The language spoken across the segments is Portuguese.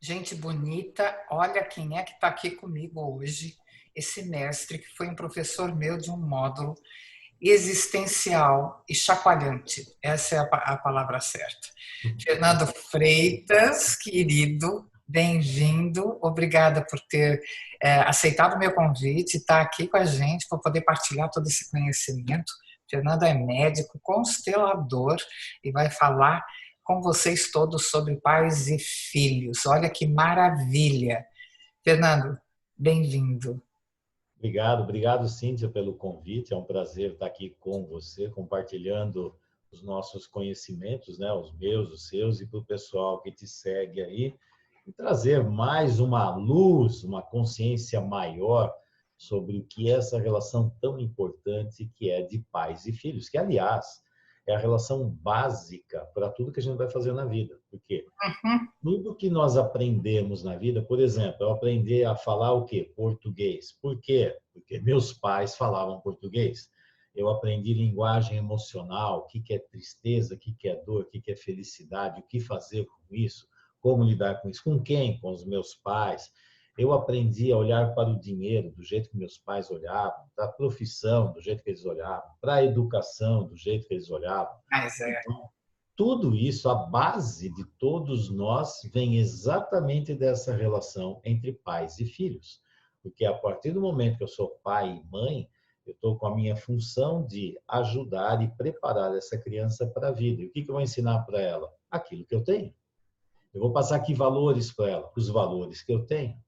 Gente bonita, olha quem é que está aqui comigo hoje. Esse mestre que foi um professor meu de um módulo existencial e chacoalhante. Essa é a palavra certa. Fernando Freitas, querido, bem-vindo. Obrigada por ter aceitado o meu convite, estar aqui com a gente para poder partilhar todo esse conhecimento. Fernando é médico, constelador e vai falar com vocês todos sobre pais e filhos. Olha que maravilha. Fernando, bem-vindo. Obrigado, Cíntia, pelo convite. É um prazer estar aqui com você, compartilhando os nossos conhecimentos, né? Os meus, os seus, e para o pessoal que te segue aí, e trazer mais uma luz, uma consciência maior sobre o que é essa relação tão importante que é de pais e filhos, que, aliás, é a relação básica para tudo que a gente vai fazer na vida. Porque Uhum. tudo que nós aprendemos na vida, por exemplo, eu aprendi a falar o quê? Português. Por quê? Porque meus pais falavam português. Eu aprendi linguagem emocional, o que é tristeza, o que é dor, o que é felicidade, o que fazer com isso, como lidar com isso, com quem? Com os meus pais. Eu aprendi a olhar para o dinheiro do jeito que meus pais olhavam, para a profissão do jeito que eles olhavam, para a educação do jeito que eles olhavam. Mas Então, tudo isso, a base de todos nós, vem exatamente dessa relação entre pais e filhos. Porque a partir do momento que eu sou pai e mãe, eu estou com a minha função de ajudar e preparar essa criança para a vida. E o que eu vou ensinar para ela? Aquilo que eu tenho. Eu vou passar aqui valores para ela, os valores que eu tenho.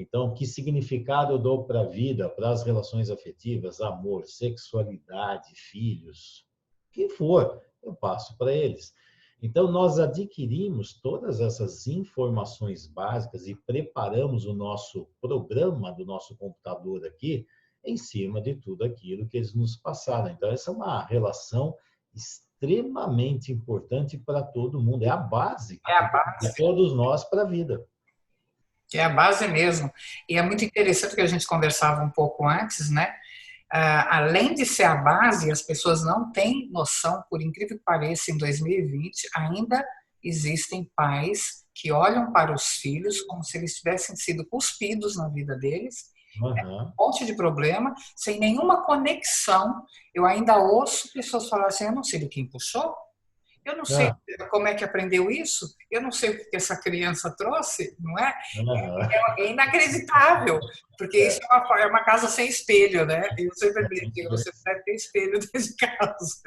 Então, que significado eu dou para a vida, para as relações afetivas, amor, sexualidade, filhos, o que for, eu passo para eles. Então, nós adquirimos todas essas informações básicas e preparamos o nosso programa do nosso computador aqui em cima de tudo aquilo que eles nos passaram. Então, essa é uma relação extremamente importante para todo mundo. É a base é a de base. todos nós para a vida. É a base mesmo. E é muito interessante que a gente conversava um pouco antes, né? Além de ser a base, as pessoas não têm noção, por incrível que pareça, em 2020, ainda existem pais que olham para os filhos como se eles tivessem sido cuspidos na vida deles, Uhum. um monte de problema, sem nenhuma conexão. Eu ainda ouço pessoas falarem assim: eu não sei de quem puxou, eu não sei Ah, como é que aprendeu isso, eu não sei o que essa criança trouxe, não é? uhum. É inacreditável, porque isso É, é uma casa sem espelho, né? Eu sempre brinco que você deve ter espelho dentro de casa.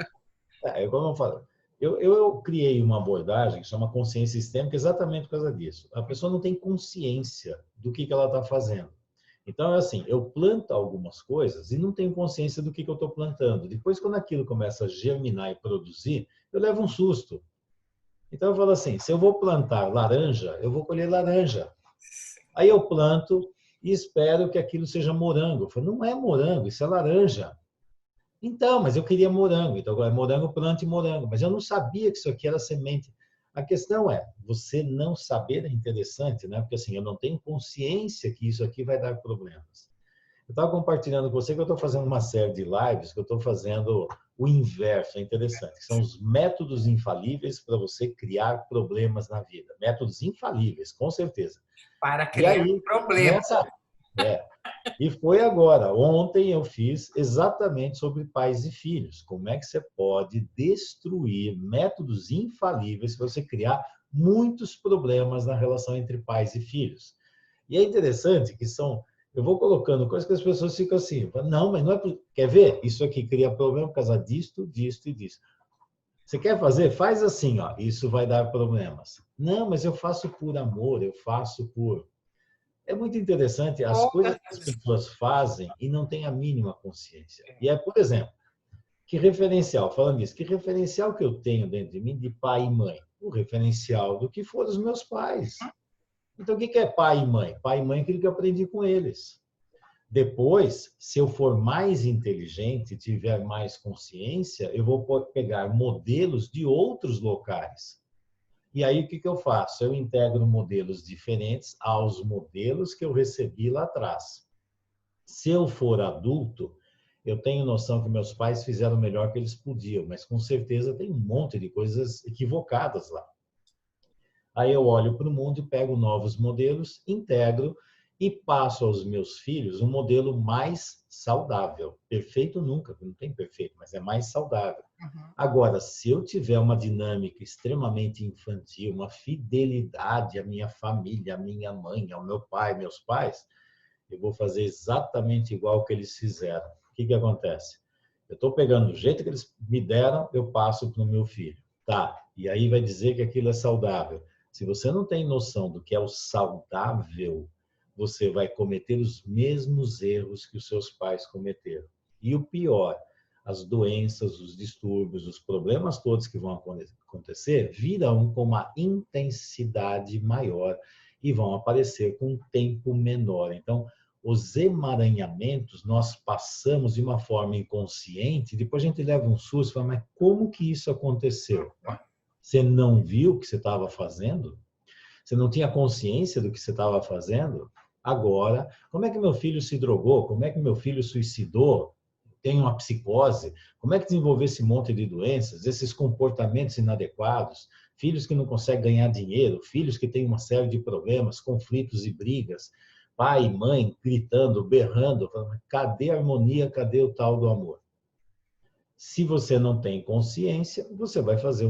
como eu falo, eu criei uma abordagem que chama consciência sistêmica exatamente por causa disso. A pessoa não tem consciência do que ela está fazendo. Então, é assim, eu planto algumas coisas e não tenho consciência do que eu estou plantando. Depois, quando aquilo começa a germinar e produzir, eu levo um susto. Então, eu falo assim, se eu vou plantar laranja, eu vou colher laranja. Aí eu planto e espero que aquilo seja morango. Eu falo, não é morango, isso é laranja. Então, mas eu queria morango. Então, agora morango, plante morango. Mas eu não sabia que isso aqui era semente. A questão é, você não saber é interessante, né? Porque assim, eu não tenho consciência que isso aqui vai dar problemas. Eu estava compartilhando com você que eu estou fazendo uma série de lives, que eu estou fazendo o inverso, é interessante, que são os métodos infalíveis para você criar problemas na vida. Métodos infalíveis, com certeza. Para E criar aí, problema. nessa, é, e foi agora, ontem eu fiz exatamente sobre pais e filhos. Como é que você pode destruir métodos infalíveis para você criar muitos problemas na relação entre pais e filhos. E é interessante que são, eu vou colocando coisas que as pessoas ficam assim, não, mas não é, quer ver? Isso aqui cria problema por causa disto, disto e disso. Você quer fazer? Faz assim, ó, isso vai dar problemas. Não, mas eu faço por amor, eu faço por é muito interessante as coisas Todas que as as pessoas fazem e não têm a mínima consciência. E é, por exemplo, que referencial, falando nisso, que referencial que eu tenho dentro de mim de pai e mãe? O referencial do que foram os meus pais. Então, o que é pai e mãe? Pai e mãe é aquilo que eu aprendi com eles. Depois, se eu for mais inteligente, tiver mais consciência, eu vou pegar modelos de outros locais. E aí, o que eu faço? Eu integro modelos diferentes aos modelos que eu recebi lá atrás. Se eu for adulto, eu tenho noção que meus pais fizeram o melhor que eles podiam, mas com certeza tem um monte de coisas equivocadas lá. Aí eu olho para o mundo e pego novos modelos, integro e passo aos meus filhos um modelo mais saudável. Perfeito nunca, não tem perfeito, mas é mais saudável. Uhum. Agora, se eu tiver uma dinâmica extremamente infantil, uma fidelidade à minha família, à minha mãe, ao meu pai, meus pais, eu vou fazer exatamente igual que eles fizeram. O que acontece? Eu estou pegando do jeito que eles me deram, eu passo para o meu filho. Tá, e aí vai dizer que aquilo é saudável. Se você não tem noção do que é o saudável, você vai cometer os mesmos erros que os seus pais cometeram. E o pior, as doenças, os distúrbios, os problemas todos que vão acontecer virão com uma intensidade maior e vão aparecer com um tempo menor. Então, os emaranhamentos nós passamos de uma forma inconsciente, depois a gente leva um susto e fala, mas como que isso aconteceu? Você não viu o que você estava fazendo? Você não tinha consciência do que você estava fazendo? Agora, como é que meu filho se drogou? Como é que meu filho suicidou? Tem uma psicose? Como é que desenvolveu esse monte de doenças, esses comportamentos inadequados? Filhos que não conseguem ganhar dinheiro, filhos que têm uma série de problemas, conflitos e brigas, pai e mãe gritando, berrando, falando, cadê a harmonia, cadê o tal do amor? Se você não tem consciência, você vai fazer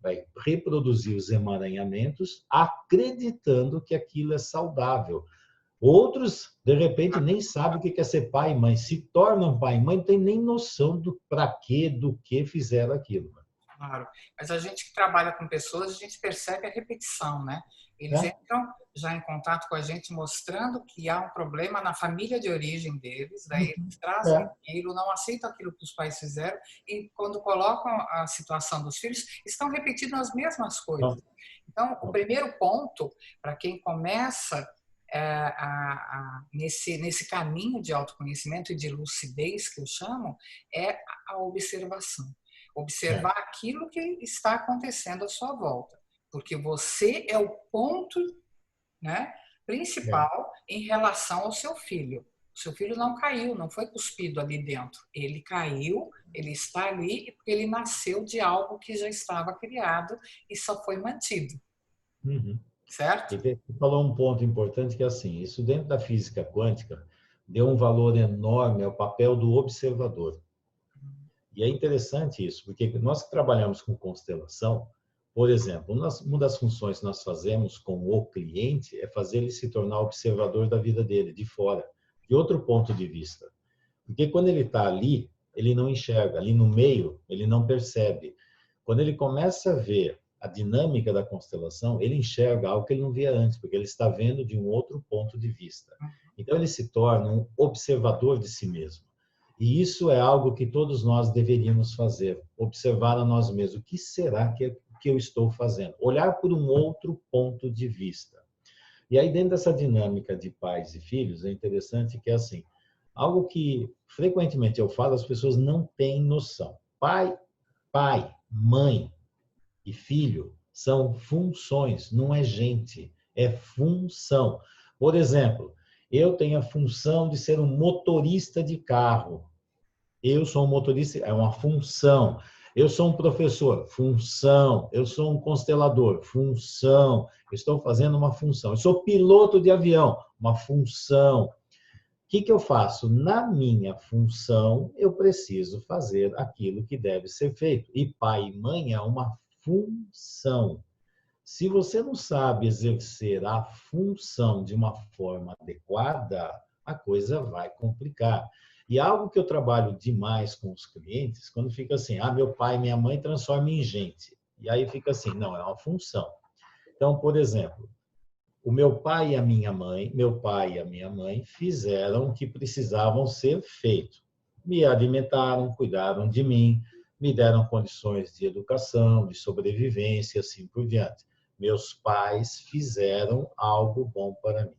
vai reproduzir os emaranhamentos acreditando que aquilo é saudável. Outros, de repente, nem sabem o que é ser pai e mãe. Se tornam pai e mãe, não tem nem noção do para quê, do que fizeram aquilo. Claro, mas a gente que trabalha com pessoas, a gente percebe a repetição, né? Eles entram já em contato com a gente mostrando que há um problema na família de origem deles, daí eles trazem aquilo, não aceitam aquilo que os pais fizeram e quando colocam a situação dos filhos, estão repetindo as mesmas coisas. Então, o primeiro ponto para quem começa nesse caminho de autoconhecimento e de lucidez que eu chamo, é a observação. Observar aquilo que está acontecendo à sua volta, porque você é o ponto, né, principal em relação ao seu filho. O seu filho não caiu, não foi cuspido ali dentro. Ele caiu, ele está ali porque ele nasceu de algo que já estava criado e só foi mantido. Uhum. Certo? E você falou um ponto importante que é assim, isso dentro da física quântica deu um valor enorme ao papel do observador. E é interessante isso, porque nós que trabalhamos com constelação, por exemplo, uma das funções que nós fazemos com o cliente é fazer ele se tornar observador da vida dele, de fora, de outro ponto de vista. Porque quando ele está ali, ele não enxerga, ali no meio, ele não percebe. Quando ele começa a ver a dinâmica da constelação, ele enxerga algo que ele não via antes, porque ele está vendo de um outro ponto de vista. Então ele se torna um observador de si mesmo. E isso é algo que todos nós deveríamos fazer, observar a nós mesmos. O que será que eu estou fazendo? Olhar por um outro ponto de vista. E aí, dentro dessa dinâmica de pais e filhos, é interessante que é assim, algo que frequentemente eu falo, as pessoas não têm noção. Pai, mãe e filho são funções, não é gente, é função. Por exemplo, eu tenho a função de ser um motorista de carro. Eu sou um motorista, é uma função. Eu sou um professor, função. Eu sou um constelador, função. Eu estou fazendo uma função. Eu sou piloto de avião, uma função. O que eu faço? Na minha função, eu preciso fazer aquilo que deve ser feito. E pai e mãe é uma função. Se você não sabe exercer a função de uma forma adequada, a coisa vai complicar. E algo que eu trabalho demais com os clientes, quando fica assim, meu pai e minha mãe transformam em gente. E aí fica assim, não, é uma função. Então, por exemplo, o meu pai e a minha mãe fizeram o que precisavam ser feito. Me alimentaram, cuidaram de mim, me deram condições de educação, de sobrevivência, assim por diante. Meus pais fizeram algo bom para mim.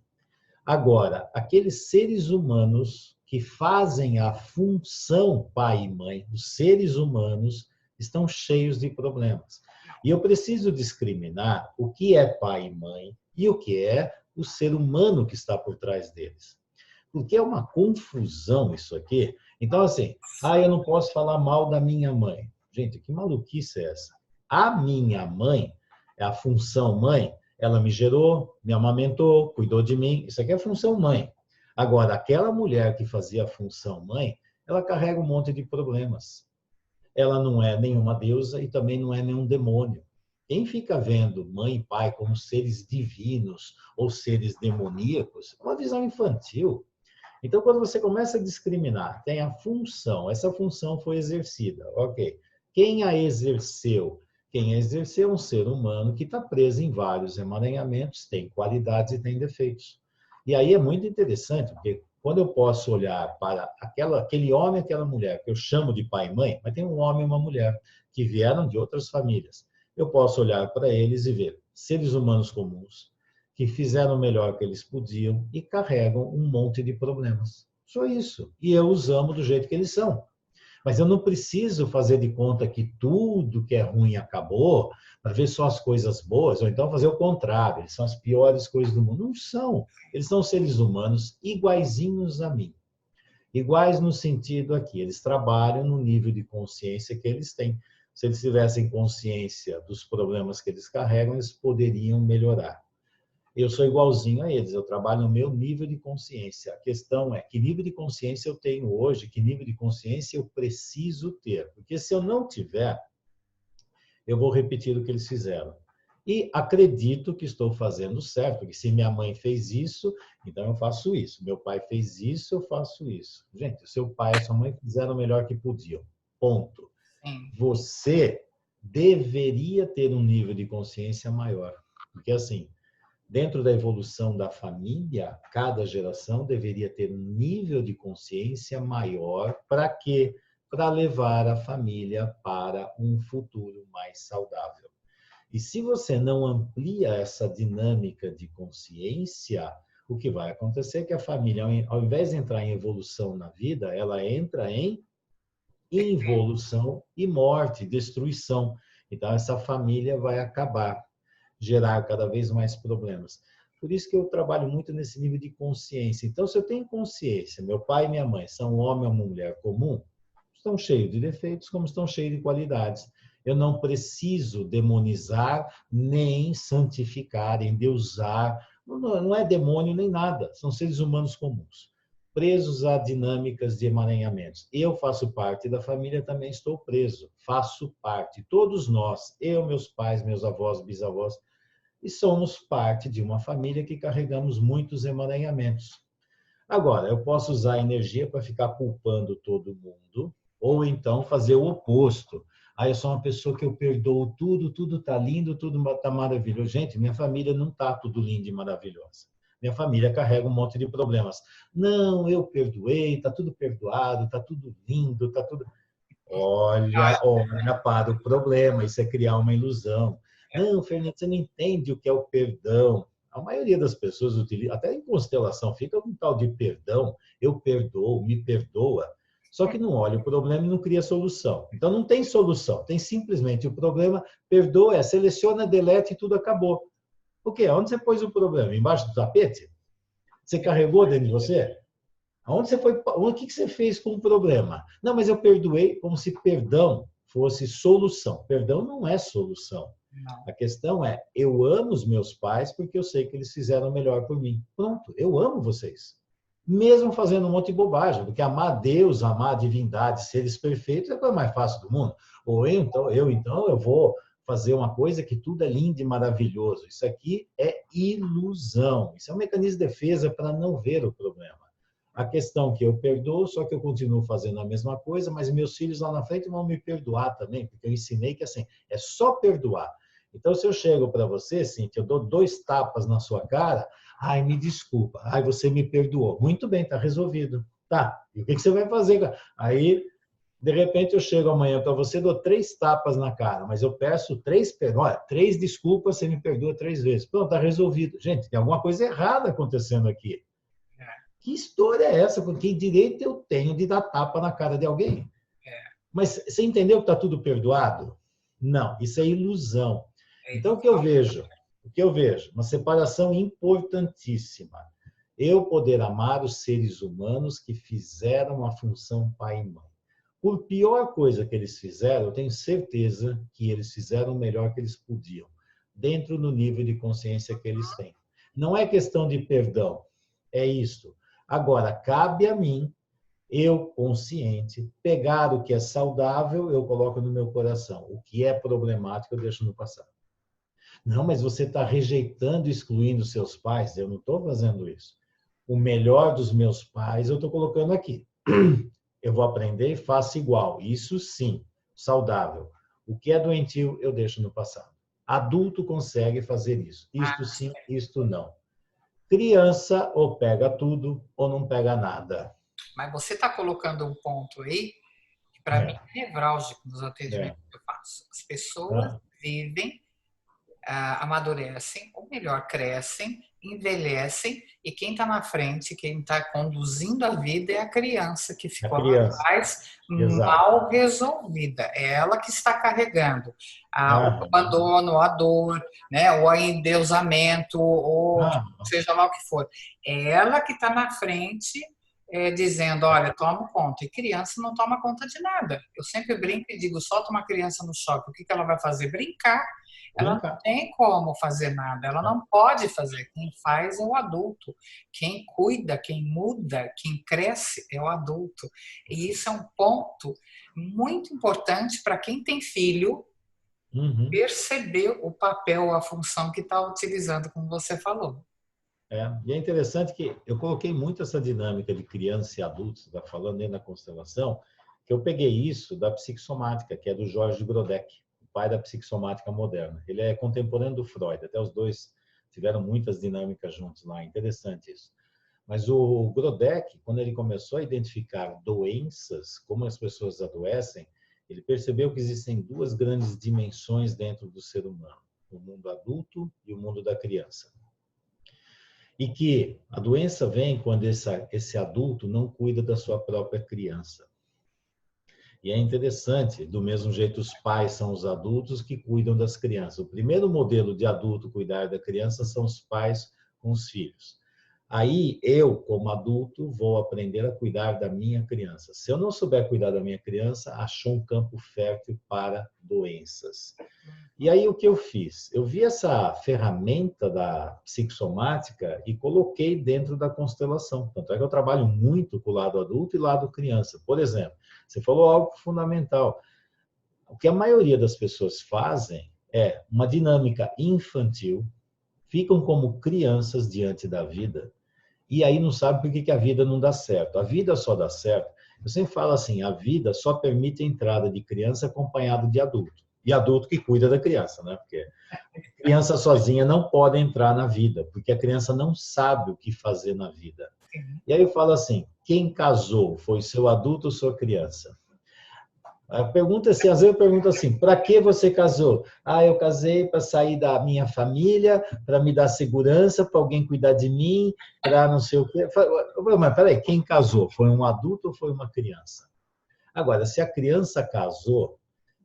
Agora, aqueles seres humanos que fazem a função pai e mãe, os seres humanos estão cheios de problemas. E eu preciso discriminar o que é pai e mãe e o que é o ser humano que está por trás deles. Porque é uma confusão isso aqui. Então, assim, eu não posso falar mal da minha mãe. Gente, que maluquice é essa? A minha mãe É a função mãe. Ela me gerou, me amamentou, cuidou de mim. Isso aqui é a função mãe. Agora, aquela mulher que fazia a função mãe, ela carrega um monte de problemas. Ela não é nenhuma deusa e também não é nenhum demônio. Quem fica vendo mãe e pai como seres divinos ou seres demoníacos, é uma visão infantil. Então, quando você começa a discriminar, tem a função, essa função foi exercida, ok. Quem a exerceu? Quem a exerceu é um ser humano que está preso em vários emaranhamentos, tem qualidades e tem defeitos. E aí é muito interessante, porque quando eu posso olhar para aquele homem e aquela mulher, que eu chamo de pai e mãe, mas tem um homem e uma mulher que vieram de outras famílias, eu posso olhar para eles e ver seres humanos comuns, que fizeram o melhor que eles podiam e carregam um monte de problemas. Só isso. E eu os amo do jeito que eles são. Mas eu não preciso fazer de conta que tudo que é ruim acabou para ver só as coisas boas, ou então fazer o contrário, eles são as piores coisas do mundo. Não são. Eles são seres humanos iguaizinhos a mim. Iguais no sentido aqui, eles trabalham no nível de consciência que eles têm. Se eles tivessem consciência dos problemas que eles carregam, eles poderiam melhorar. Eu sou igualzinho a eles, eu trabalho no meu nível de consciência. A questão é que nível de consciência eu tenho hoje, que nível de consciência eu preciso ter. Porque se eu não tiver, eu vou repetir o que eles fizeram. E acredito que estou fazendo certo, porque se minha mãe fez isso, então eu faço isso. Meu pai fez isso, eu faço isso. Gente, o seu pai e a sua mãe fizeram o melhor que podiam. Ponto. Sim. Você deveria ter um nível de consciência maior. Porque assim, dentro da evolução da família, cada geração deveria ter um nível de consciência maior. Para quê? Para levar a família para um futuro mais saudável. E se você não amplia essa dinâmica de consciência, o que vai acontecer é que a família, ao invés de entrar em evolução na vida, ela entra em involução e morte, destruição. Então, essa família vai acabar, gerar cada vez mais problemas. Por isso que eu trabalho muito nesse nível de consciência. Então, se eu tenho consciência, meu pai e minha mãe são um homem ou uma mulher comum, estão cheios de defeitos, como estão cheios de qualidades. Eu não preciso demonizar, nem santificar, endeusar. Não é demônio nem nada, são seres humanos comuns, presos a dinâmicas de emaranhamentos. Eu faço parte da família, também estou preso, faço parte. Todos nós, eu, meus pais, meus avós, bisavós, e somos parte de uma família que carregamos muitos emaranhamentos. Agora, eu posso usar a energia para ficar culpando todo mundo, ou então fazer o oposto. Aí eu sou uma pessoa que eu perdoo tudo, tudo está lindo, tudo está maravilhoso. Gente, minha família não está tudo lindo e maravilhosa. Minha família carrega um monte de problemas. Não, eu perdoei, está tudo perdoado, está tudo lindo, está tudo... Olha para o problema, isso é criar uma ilusão. Não, Fernando, você não entende o que é o perdão. A maioria das pessoas utiliza, até em constelação, fica um tal de perdão, eu perdoo, me perdoa, só que não olha o problema e não cria solução. Então não tem solução, tem simplesmente o problema, perdoa, seleciona, delete e tudo acabou. O quê? Onde você pôs o problema? Embaixo do tapete? Você carregou dentro de você? Aonde você foi? O que você fez com o problema? Não, mas eu perdoei como se perdão fosse solução. Perdão não é solução. Não. A questão é, eu amo os meus pais porque eu sei que eles fizeram o melhor por mim. Pronto, eu amo vocês. Mesmo fazendo um monte de bobagem, porque amar Deus, amar a divindade, seres perfeitos é a coisa mais fácil do mundo. Ou eu vou fazer uma coisa que tudo é lindo e maravilhoso. Isso aqui é ilusão. Isso é um mecanismo de defesa para não ver o problema. A questão que eu perdoo, só que eu continuo fazendo a mesma coisa, mas meus filhos lá na frente vão me perdoar também, porque eu ensinei que assim, é só perdoar. Então, se eu chego para você, Cíntia, eu dou 2 tapas na sua cara, ai, me desculpa, ai, você me perdoou. Muito bem, está resolvido. Tá, e o que você vai fazer? Aí, de repente, eu chego amanhã para você, dou 3 tapas na cara, mas eu peço 3 desculpas, você me perdoa 3 vezes. Pronto, está resolvido. Gente, tem alguma coisa errada acontecendo aqui. Que história é essa? Com que direito eu tenho de dar tapa na cara de alguém? Mas você entendeu que está tudo perdoado? Não, isso é ilusão. Então, o que eu vejo? Uma separação importantíssima. Eu poder amar os seres humanos que fizeram a função pai e mãe. Por pior coisa que eles fizeram, eu tenho certeza que eles fizeram o melhor que eles podiam. dentro do nível de consciência que eles têm. Não é questão de perdão, é isso. Agora, cabe a mim, eu consciente, pegar o que é saudável, eu coloco no meu coração. O que é problemático, eu deixo no passado. Não, mas você está rejeitando, excluindo seus pais. Eu não estou fazendo isso. O melhor dos meus pais eu estou colocando aqui. Eu vou aprender e faço igual. Isso sim, saudável. O que é doentio, eu deixo no passado. Adulto consegue fazer isso. Isto sim, isto não. Criança ou pega tudo ou não pega nada. Mas você está colocando um ponto aí que para mim é nevrálgico nos É. atendimentos que eu faço. As pessoas Ah, vivem, amadurecem, ou melhor, crescem, envelhecem, e quem está na frente, quem está conduzindo a vida é a criança que a ficou lá criança. atrás, Exato. mal resolvida. É ela que está carregando o Ah, abandono, a dor, né, ou o endeusamento, ou ah, seja lá o que for. É ela que está na frente, dizendo, olha, toma conta. E criança não toma conta de nada. Eu sempre brinco e digo, solta uma criança no shopping, o que ela vai fazer? Brincar. Ela não brincar. tem como fazer nada, ela não pode fazer. Quem faz é o adulto. Quem cuida, quem muda, quem cresce é o adulto. E isso é um ponto muito importante para quem tem filho Uhum. perceber o papel, a função que está utilizando, como você falou. E é interessante que eu coloquei muito essa dinâmica de criança e adulto, você está falando dentro da constelação, que eu peguei isso da psicossomática, que é do George Grodeck, o pai da psicossomática moderna. Ele é contemporâneo do Freud, até os dois tiveram muitas dinâmicas juntos lá, interessante isso. Mas o Grodeck, quando ele começou a identificar doenças, como as pessoas adoecem, ele percebeu que existem duas grandes dimensões dentro do ser humano, o mundo adulto e o mundo da criança. E que a doença vem quando esse adulto não cuida da sua própria criança. E é interessante, do mesmo jeito os pais são os adultos que cuidam das crianças. O primeiro modelo de adulto cuidar da criança são os pais com os filhos. Aí eu, como adulto, vou aprender a cuidar da minha criança. Se eu não souber cuidar da minha criança, achou um campo fértil para doenças. E aí o que eu fiz? Eu vi essa ferramenta da psicossomática e coloquei dentro da constelação. Tanto é que eu trabalho muito com o lado adulto e lado criança. Por exemplo, você falou algo fundamental. O que a maioria das pessoas fazem é uma dinâmica infantil, ficam como crianças diante da vida e aí não sabe por que a vida não dá certo. A vida só dá certo. Eu sempre falo assim, a vida só permite a entrada de criança acompanhado de adulto. E adulto que cuida da criança, né? Porque criança sozinha não pode entrar na vida, porque a criança não sabe o que fazer na vida. E aí eu falo assim, quem casou foi seu adulto ou sua criança? A pergunta assim, às vezes eu pergunto assim, para que você casou? Ah, eu casei para sair da minha família, para me dar segurança, para alguém cuidar de mim, para não sei o quê. Mas peraí, quem casou? Foi um adulto ou foi uma criança? Agora, se a criança casou,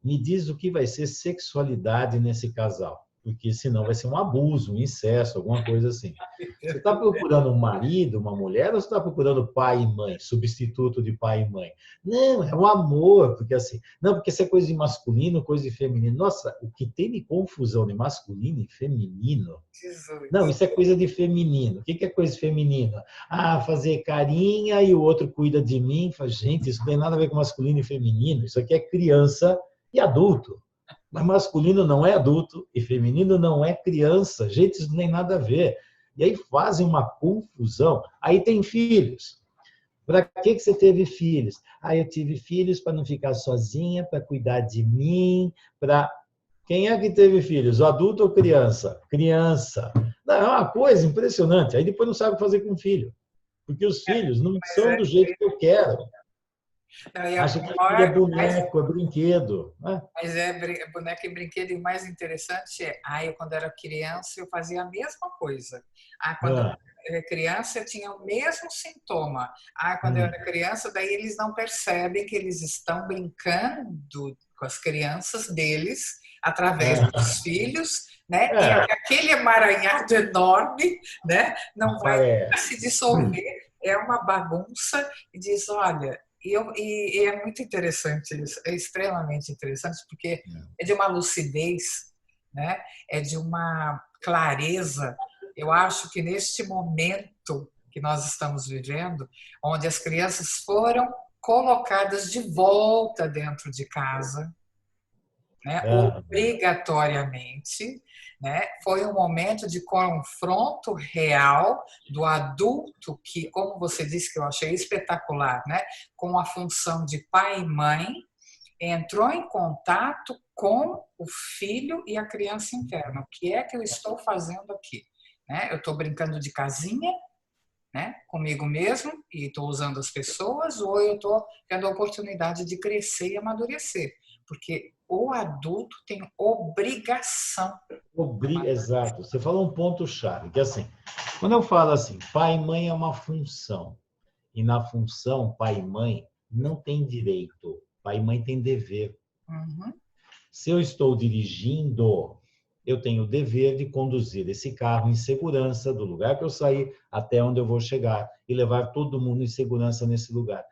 me diz o que vai ser sexualidade nesse casal. Porque senão vai ser um abuso, um incesto, alguma coisa assim. Você está procurando um marido, uma mulher, ou você está procurando pai e mãe, substituto de pai e mãe? Não, é o amor, porque assim, não, porque isso é coisa de masculino, coisa de feminino. Nossa, o que tem de confusão de masculino e feminino? Não, Jesus. isso é coisa de feminino. O que é coisa feminina? Ah, fazer carinha e o outro cuida de mim. Gente, isso não tem nada a ver com masculino e feminino. Isso aqui é criança e adulto. Mas masculino não é adulto e feminino não é criança. Gente, isso não tem nada a ver. E aí fazem uma confusão. Aí tem filhos. Para que você teve filhos? Ah, eu tive filhos para não ficar sozinha, para cuidar de mim, para... Quem é que teve filhos? O adulto ou criança? Criança. Não, é uma coisa impressionante. Aí depois não sabe o que fazer com o filho. Porque os filhos não Mas são do jeito que eu quero. não, e Acha que filho é boneco, é brinquedo. Né? mas boneca e brinquedo, e o mais interessante é, eu quando era criança eu fazia a mesma coisa. Quando eu Ah, era criança eu tinha o mesmo sintoma. Quando eu hum, era criança, daí eles não percebem que eles estão brincando com as crianças deles através ah, dos filhos, né? E é, aquele emaranhado enorme, né? Não vai aparece. se dissolver. É uma bagunça e diz, olha, e é muito interessante isso, é extremamente interessante, porque é de uma lucidez né? É de uma clareza. Eu acho que neste momento que nós estamos vivendo, onde as crianças foram colocadas de volta dentro de casa, né, Ah, obrigatoriamente, né, foi um momento de confronto real do adulto que, como você disse, que eu achei espetacular, né, com a função de pai e mãe, entrou em contato com o filho e a criança interna. O que é que eu estou fazendo aqui? Né? Eu estou brincando de casinha, né, comigo mesmo e estou usando as pessoas, ou eu estou tendo a oportunidade de crescer e amadurecer? Porque o adulto tem obrigação. Exato. Você falou um ponto-chave, que assim, quando eu falo assim, pai e mãe é uma função, e na função, pai e mãe não tem direito, pai e mãe tem dever. Uhum. Se eu estou dirigindo, eu tenho o dever de conduzir esse carro em segurança do lugar que eu saí até onde eu vou chegar e levar todo mundo em segurança nesse lugar.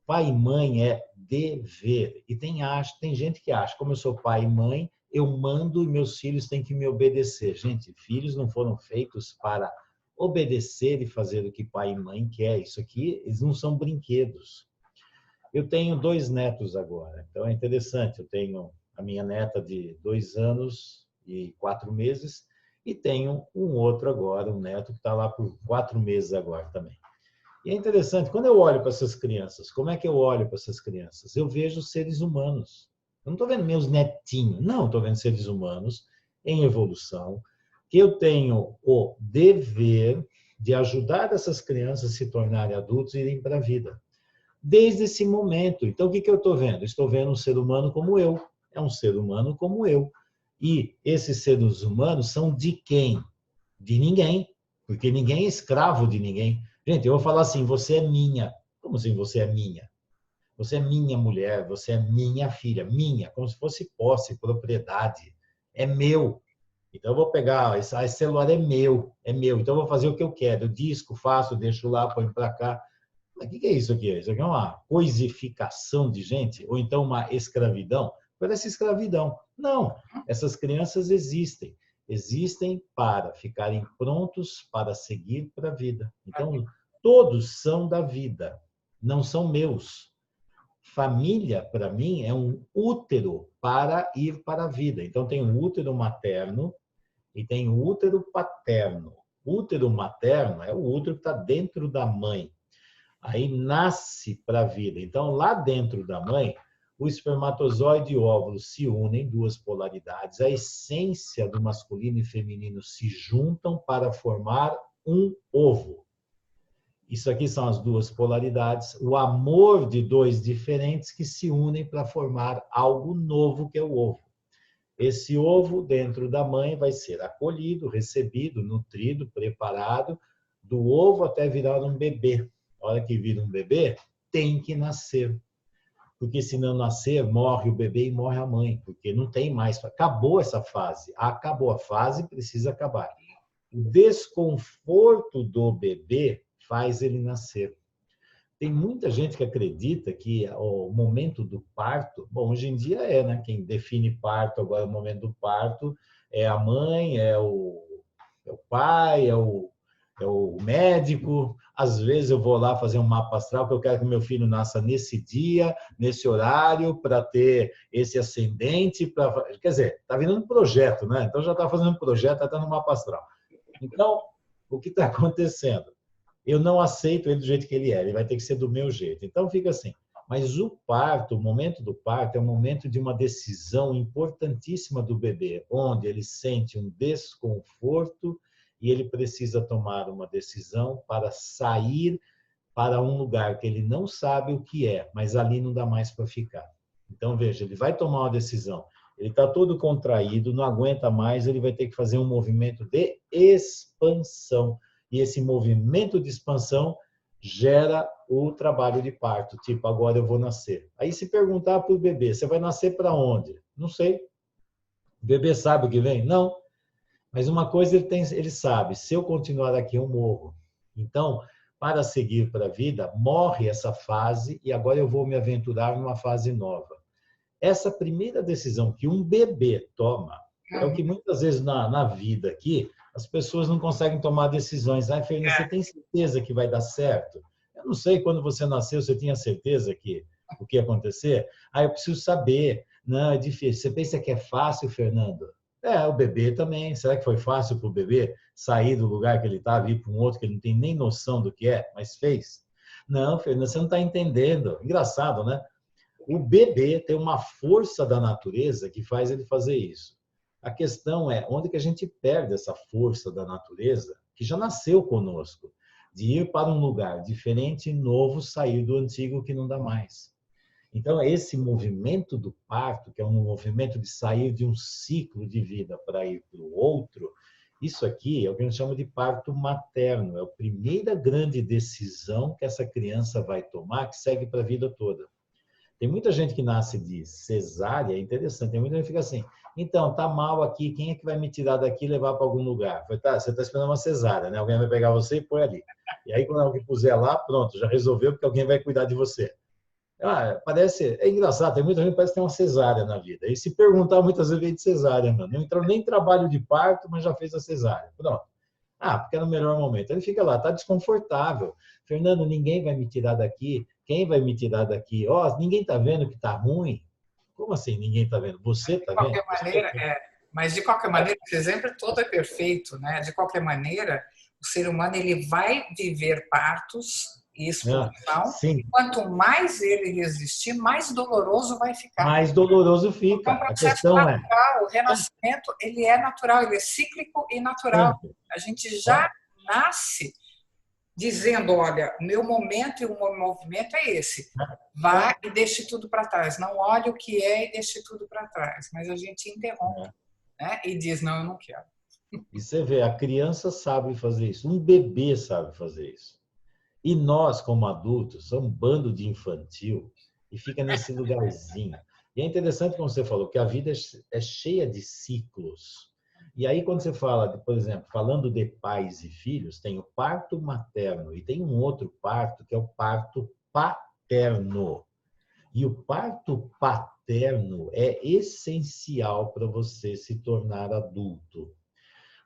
Pai e mãe é dever. E tem gente que acha, como eu sou pai e mãe, eu mando e meus filhos têm que me obedecer. Gente, filhos não foram feitos para obedecer e fazer o que pai e mãe quer. Isso aqui, eles não são brinquedos. Eu tenho 2 netos agora, então é interessante. Eu tenho a minha neta de 2 anos e 4 meses e tenho um outro agora, um neto que está lá por 4 meses agora também. E é interessante, quando eu olho para essas crianças, como é que eu olho para essas crianças? Eu vejo seres humanos. Eu não estou vendo meus netinhos, não, estou vendo seres humanos em evolução, que eu tenho o dever de ajudar essas crianças a se tornarem adultos e irem para a vida. Desde esse momento. Então, o que eu estou vendo? Estou vendo um ser humano como eu. É um ser humano como eu. E esses seres humanos são de quem? De ninguém. Porque ninguém é escravo de ninguém. Gente, eu vou falar assim, você é minha. Como assim você é minha? Você é minha mulher, você é minha filha. Minha, como se fosse posse, propriedade. É meu. Então, eu vou pegar, esse celular é meu, é meu. Então, eu vou fazer o que eu quero. Eu disco, faço, deixo lá, ponho para cá. Mas o que é isso aqui? Isso aqui é uma coisificação de gente? Ou então uma escravidão? Parece escravidão. Não, essas crianças existem. Existem para ficarem prontos para seguir para a vida. Então, todos são da vida, não são meus. Família, para mim, é um útero para ir para a vida. Então, tem o útero materno e tem o útero paterno. O útero materno é o útero que está dentro da mãe. Aí nasce para a vida. Então, lá dentro da mãe, o espermatozoide e o óvulo se unem, 2 polaridades. A essência do masculino e feminino se juntam para formar um ovo. Isso aqui são as 2 polaridades, o amor de 2 diferentes que se unem para formar algo novo, que é o ovo. Esse ovo dentro da mãe vai ser acolhido, recebido, nutrido, preparado, do ovo até virar um bebê. A hora que vira um bebê, tem que nascer. Porque se não nascer, morre o bebê e morre a mãe. Porque não tem mais. Acabou essa fase. Acabou a fase, precisa acabar. O desconforto do bebê faz ele nascer. Tem muita gente que acredita que o momento do parto, bom, hoje em dia né? Quem define parto agora, o momento do parto, é a mãe, é o pai, é o médico. Às vezes eu vou lá fazer um mapa astral, porque eu quero que meu filho nasça nesse dia, nesse horário, para ter esse ascendente. Quer dizer, está virando um projeto, né? Então já está fazendo um projeto, está no mapa astral. Então, o que está acontecendo? Eu não aceito ele do jeito que ele é, ele vai ter que ser do meu jeito. Então fica assim. Mas o parto, o momento do parto, é um momento de uma decisão importantíssima do bebê, onde ele sente um desconforto e ele precisa tomar uma decisão para sair para um lugar que ele não sabe o que é, mas ali não dá mais para ficar. Então, veja, ele vai tomar uma decisão, ele está todo contraído, não aguenta mais, ele vai ter que fazer um movimento de expansão. E esse movimento de expansão gera o trabalho de parto, tipo, agora eu vou nascer. Aí se perguntar para o bebê, você vai nascer para onde? Não sei. O bebê sabe o que vem? Não. Mas uma coisa ele sabe, se eu continuar aqui eu morro. Então, para seguir para a vida, morre essa fase e agora eu vou me aventurar numa fase nova. Essa primeira decisão que um bebê toma, É o que muitas vezes na vida aqui, as pessoas não conseguem tomar decisões. Ah, Fernanda, você tem certeza que vai dar certo? Eu não sei, quando você nasceu, você tinha certeza que o que ia acontecer? Ah, eu preciso saber. Não, é difícil. Você pensa que é fácil, Fernando? É, o bebê também. Será que foi fácil para o bebê sair do lugar que ele estava e ir para um outro que ele não tem nem noção do que é, mas fez? Não, Fernando, você não está entendendo. Engraçado, né? O bebê tem uma força da natureza que faz ele fazer isso. A questão é onde que a gente perde essa força da natureza que já nasceu conosco, de ir para um lugar diferente e novo, sair do antigo que não dá mais. Então, esse movimento do parto, que é um movimento de sair de um ciclo de vida para ir para o outro, isso aqui é o que a gente chama de parto materno. É a primeira grande decisão que essa criança vai tomar, que segue para a vida toda. Tem muita gente que nasce de cesárea, é interessante, tem muita gente que fica assim, então, tá mal aqui, quem é que vai me tirar daqui e levar para algum lugar? Falei, tá, você está esperando uma cesárea, né? Alguém vai pegar você e põe ali. E aí, quando alguém puser lá, pronto, já resolveu, porque alguém vai cuidar de você. Ah, parece, é engraçado, tem muita gente que parece que tem uma cesárea na vida. E se perguntar, muitas vezes vem de cesárea, mano. Não entrou nem em trabalho de parto, mas já fez a cesárea. Pronto. Ah, porque era o melhor momento. Ele fica lá, tá desconfortável. Fernando, ninguém vai me tirar daqui. Quem vai me tirar daqui? Ó, ninguém tá vendo que tá ruim? Como assim ninguém tá vendo? Você tá vendo? Mas de qualquer maneira, esse exemplo todo é perfeito, né? De qualquer maneira, o ser humano ele vai viver partos e expulsão. Sim. Quanto mais ele resistir, mais doloroso vai ficar. Mais doloroso fica. Então, o A processo questão natural, o renascimento, ele é natural, ele é cíclico e natural. A gente já nasce dizendo, olha, o meu momento e o meu movimento é esse. Vá e deixe tudo para trás. Não olhe o que é e deixe tudo para trás. Mas a gente interrompe, né? E diz, não, eu não quero. E você vê, a criança sabe fazer isso. Um bebê sabe fazer isso. E nós, como adultos, somos um bando de infantil e fica nesse lugarzinho. E é interessante, como você falou, que a vida é cheia de ciclos. E aí, quando você fala, por exemplo, falando de pais e filhos, tem o parto materno e tem um outro parto, que é o parto paterno. E o parto paterno é essencial para você se tornar adulto.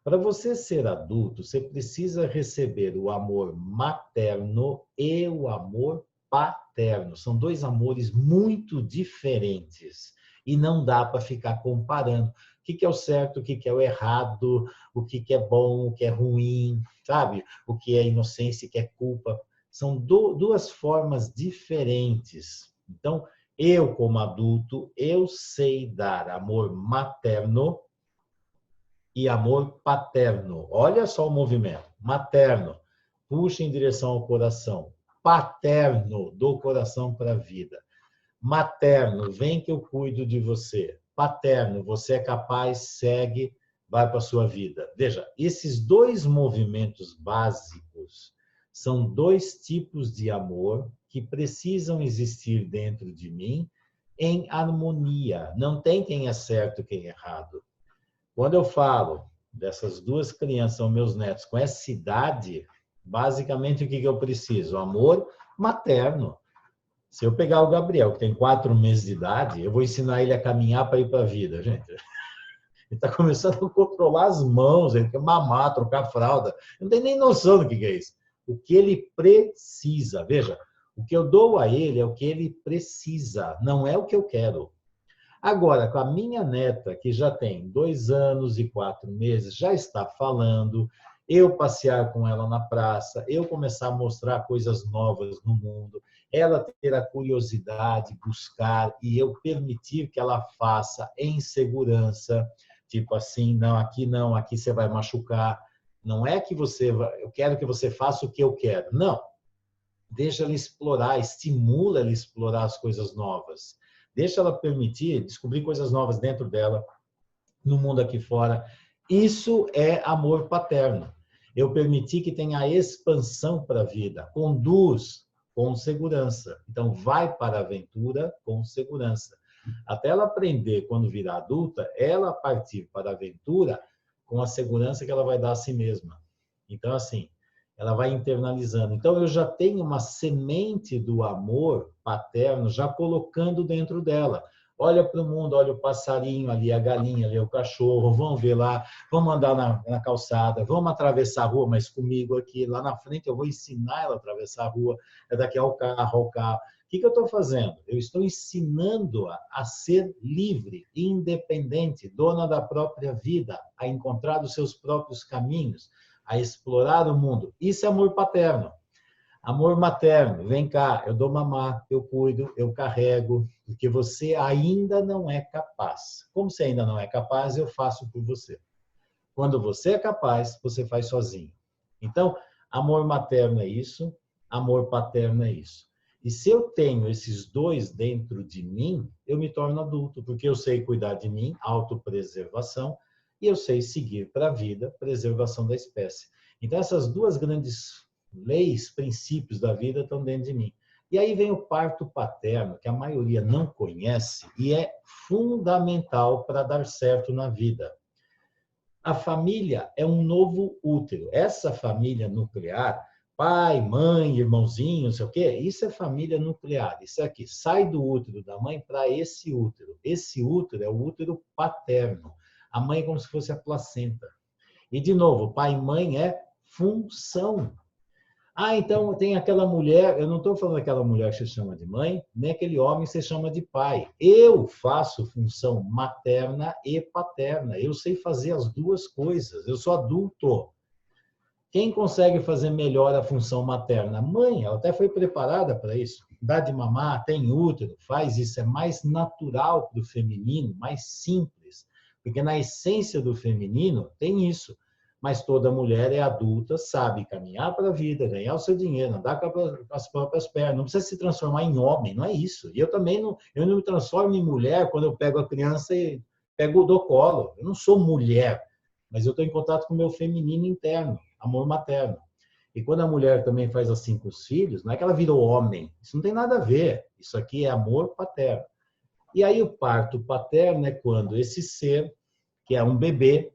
Para você ser adulto, você precisa receber o amor materno e o amor paterno. São dois amores muito diferentes e não dá para ficar comparando. O que é o certo, o que é o errado, o que é bom, o que é ruim, sabe? O que é inocência, o que é culpa. São duas formas diferentes. Então, eu, como adulto, eu sei dar amor materno e amor paterno. Olha só o movimento. Materno, puxa em direção ao coração. Paterno, do coração para a vida. Materno, vem que eu cuido de você. Paterno, você é capaz, segue, vai para a sua vida. Veja, esses dois movimentos básicos são dois tipos de amor que precisam existir dentro de mim em harmonia. Não tem quem é certo e quem é errado. Quando eu falo dessas duas crianças, são meus netos, com essa idade, basicamente o que eu preciso? Amor materno. Se eu pegar o Gabriel, que tem 4 meses de idade, eu vou ensinar ele a caminhar para ir para a vida, gente. Ele está começando a controlar as mãos, ele quer mamar, trocar fralda. Não tem nem noção do que é isso. O que ele precisa. Veja, o que eu dou a ele é o que ele precisa, não é o que eu quero. Agora, com a minha neta, que já tem 2 anos e 4 meses, já está falando, eu passear com ela na praça, eu começar a mostrar coisas novas no mundo, ela ter a curiosidade, buscar, e eu permitir que ela faça em segurança, tipo assim, não, aqui você vai machucar. Não é que eu quero que você faça o que eu quero. Não. Deixa ela explorar, estimula ela a explorar as coisas novas. Deixa ela permitir descobrir coisas novas dentro dela, no mundo aqui fora. Isso é amor paterno. Eu permiti que tenha a expansão para a vida. Conduz com segurança. Então, vai para a aventura com segurança. Até ela aprender, quando virar adulta, ela partir para a aventura com a segurança que ela vai dar a si mesma. Então, assim, ela vai internalizando. Então, eu já tenho uma semente do amor paterno já colocando dentro dela. Olha para o mundo, olha o passarinho ali, a galinha ali, o cachorro, vão ver lá, vamos andar na calçada, vamos atravessar a rua, mas comigo aqui, lá na frente eu vou ensinar ela a atravessar a rua, é daqui ao carro, ao carro. O que eu estou fazendo? Eu estou ensinando-a a ser livre, independente, dona da própria vida, a encontrar os seus próprios caminhos, a explorar o mundo. Isso é amor paterno. Amor materno, vem cá, eu dou mamar, eu cuido, eu carrego, porque você ainda não é capaz. Como você ainda não é capaz, eu faço por você. Quando você é capaz, você faz sozinho. Então, amor materno é isso, amor paterno é isso. E se eu tenho esses dois dentro de mim, eu me torno adulto, porque eu sei cuidar de mim, autopreservação, e eu sei seguir para a vida, preservação da espécie. Então, essas duas grandes leis, princípios da vida estão dentro de mim. E aí vem o parto paterno, que a maioria não conhece e é fundamental para dar certo na vida. A família é um novo útero. Essa família nuclear, pai, mãe, irmãozinho, não sei o quê, isso é família nuclear. Isso aqui sai do útero da mãe para esse útero. Esse útero é o útero paterno. A mãe é como se fosse a placenta. E, de novo, pai e mãe é função. Ah, então tem aquela mulher, eu não estou falando daquela mulher que se chama de mãe, nem aquele homem que se chama de pai. Eu faço função materna e paterna. Eu sei fazer as duas coisas. Eu sou adulto. Quem consegue fazer melhor a função materna? A mãe, ela até foi preparada para isso. Dá de mamar, tem útero, faz isso. É mais natural para o feminino, mais simples. Porque na essência do feminino tem isso. Mas toda mulher é adulta, sabe caminhar para a vida, ganhar o seu dinheiro, andar com as próprias pernas, não precisa se transformar em homem, não é isso. E eu também não me transformo em mulher quando eu pego a criança e dou colo. Eu não sou mulher, mas eu estou em contato com o meu feminino interno, amor materno. E quando a mulher também faz assim com os filhos, não é que ela virou homem, isso não tem nada a ver. Isso aqui é amor paterno. E aí o parto paterno é quando esse ser, que é um bebê,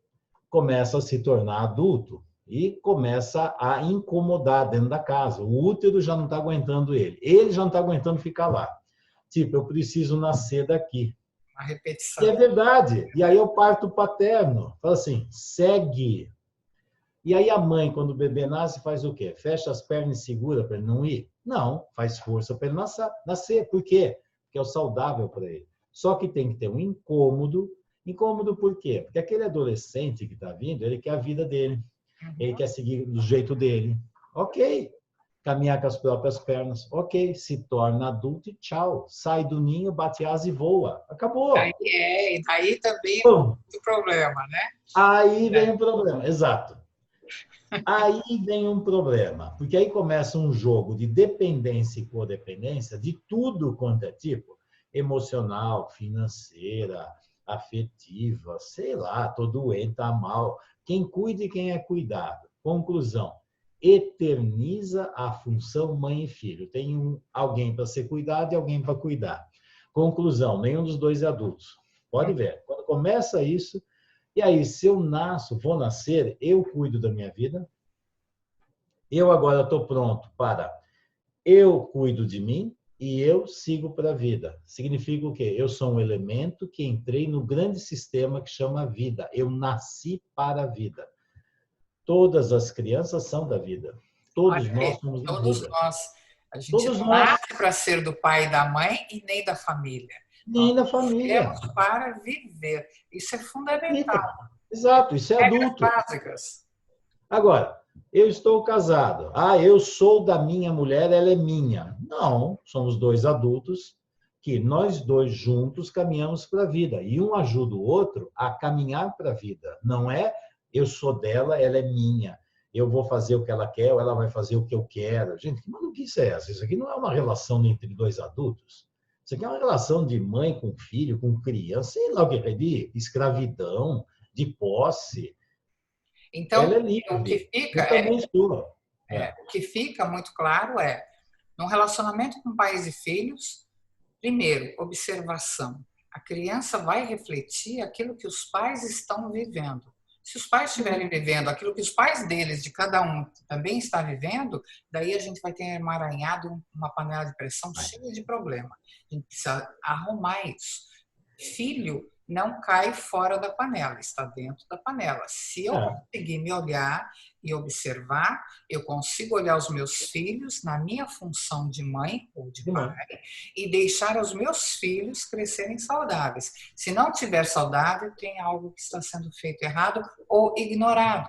começa a se tornar adulto e começa a incomodar dentro da casa. O útero já não está aguentando ele. Ele já não está aguentando ficar lá. Tipo, eu preciso nascer daqui. Uma repetição. E é verdade. E aí eu parto paterno. Fala assim, segue. E aí a mãe, quando o bebê nasce, faz o quê? Fecha as pernas e segura para ele não ir? Não, faz força para ele nascer. Por quê? Porque é o saudável para ele. Só que tem que ter um incômodo. Incômodo por quê? Porque aquele adolescente que está vindo, ele quer a vida dele. Ele quer seguir do jeito dele. Ok. Caminhar com as próprias pernas. Ok. Se torna adulto e tchau. Sai do ninho, bate asa e voa. Acabou. E daí também o problema, né? Aí vem um problema. Exato. Aí vem um problema. Porque aí começa um jogo de dependência e codependência de tudo quanto é tipo. Emocional, financeira, afetiva, sei lá, tô doente, tá mal. Quem cuida e quem é cuidado. Conclusão, eterniza a função mãe e filho. Tem alguém para ser cuidado e alguém para cuidar. Conclusão, nenhum dos dois é adulto. Pode ver, quando começa isso, e aí se eu vou nascer, eu cuido da minha vida, eu agora estou pronto para, eu cuido de mim, e eu sigo para a vida. Significa o quê? Eu sou um elemento que entrei no grande sistema que chama vida. Eu nasci para a vida. Todas as crianças são da vida. Todos nós somos da vida. Todos nós. A gente não nasce para ser do pai e da mãe e nem da família. Nem da família. Nós para viver. Isso é fundamental. Exato, isso é adulto. Regras básicas. Agora, eu estou casado. Ah, eu sou da minha mulher, ela é minha. Não, somos dois adultos que nós dois juntos caminhamos para a vida. E um ajuda o outro a caminhar para a vida. Não é eu sou dela, ela é minha. Eu vou fazer o que ela quer ou ela vai fazer o que eu quero. Gente, que maluquice é essa? Isso aqui não é uma relação entre dois adultos. Isso aqui é uma relação de mãe com filho, com criança, sei lá o que é, de escravidão, de posse. Então, ela é livre. o que fica o que fica muito claro é, num relacionamento com pais e filhos, primeiro, observação. A criança vai refletir aquilo que os pais estão vivendo. Se os pais estiverem vivendo aquilo que os pais deles, de cada um, também está vivendo, daí a gente vai ter emaranhado uma panela de pressão cheia de problema. A gente precisa arrumar isso. Filho não cai fora da panela, está dentro da panela. Se eu É, conseguir me olhar e observar, eu consigo olhar os meus filhos na minha função de mãe ou de de pai mãe. e deixar os meus filhos crescerem saudáveis. Se não tiver saudável, tem algo que está sendo feito errado ou ignorado,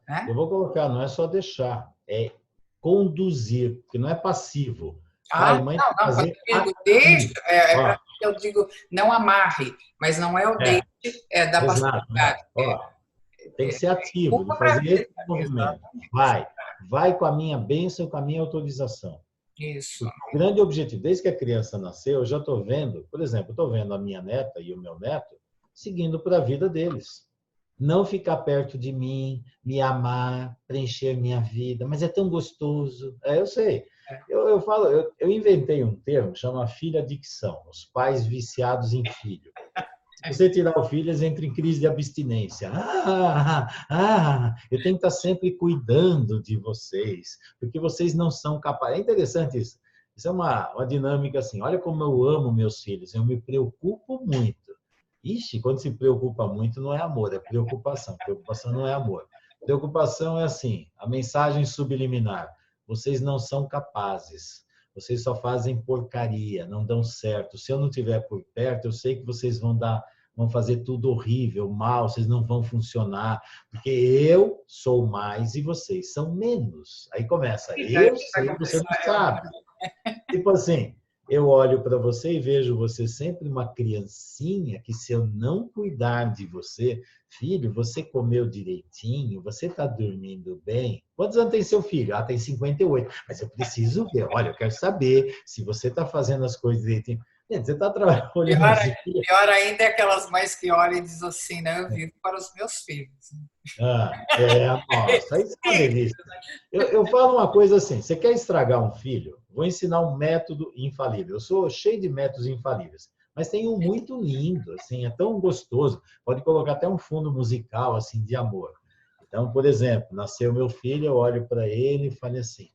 Eu né? vou colocar, não é só deixar, é conduzir, porque não é passivo. Pai Ah, e mãe tem que não, quando fazer eu digo deixe, ativo. é Ó, para eu digo não amarre, mas não é o deixe, é, é da exato. passividade. Ó, tem que ser ativo, de Culpa para a fazer vida, esse movimento. exatamente. Vai com a minha bênção, com a minha autorização. Isso. Porque o grande objetivo, desde que a criança nasceu, eu já estou vendo, por exemplo, estou vendo a minha neta e o meu neto seguindo para a vida deles. Não ficar perto de mim, me amar, preencher minha vida, mas é tão gostoso. É, eu sei. Eu falo, eu inventei um termo, chama filha-dicção, os pais viciados em filho. Se você tirar o filho, eles entram em crise de abstinência. Eu tenho que estar sempre cuidando de vocês, porque vocês não são capazes. É interessante isso. Isso é uma dinâmica assim. Olha como eu amo meus filhos, eu me preocupo muito. Ixi, quando se preocupa muito, não é amor, é preocupação. Preocupação não é amor. Preocupação é assim, a mensagem subliminar. Vocês não são capazes. Vocês só fazem porcaria, não dão certo. Se eu não estiver por perto, eu sei que vocês vão fazer tudo horrível, mal, vocês não vão funcionar, porque eu sou mais e vocês são menos. Aí começa, E daí eu vai sei, você não começar, sabe. Tipo assim, eu olho para você e vejo você sempre uma criancinha que, se eu não cuidar de você, filho, você comeu direitinho, você está dormindo bem. Quantos anos tem seu filho? Ah, tem 58. Mas eu preciso ver. Olha, eu quero saber se você está fazendo as coisas direitinho. Gente, você está olhando pior, esse filho. pior ainda é aquelas mães que olham e dizem assim, né? Eu vivo para os meus filhos. Nossa, isso é uma delícia. Eu falo uma coisa assim: você quer estragar um filho? Vou ensinar um método infalível. Eu sou cheio de métodos infalíveis, mas tem um muito lindo, assim, é tão gostoso. Pode colocar até um fundo musical assim de amor. Então, por exemplo, nasceu meu filho, eu olho para ele e falo assim: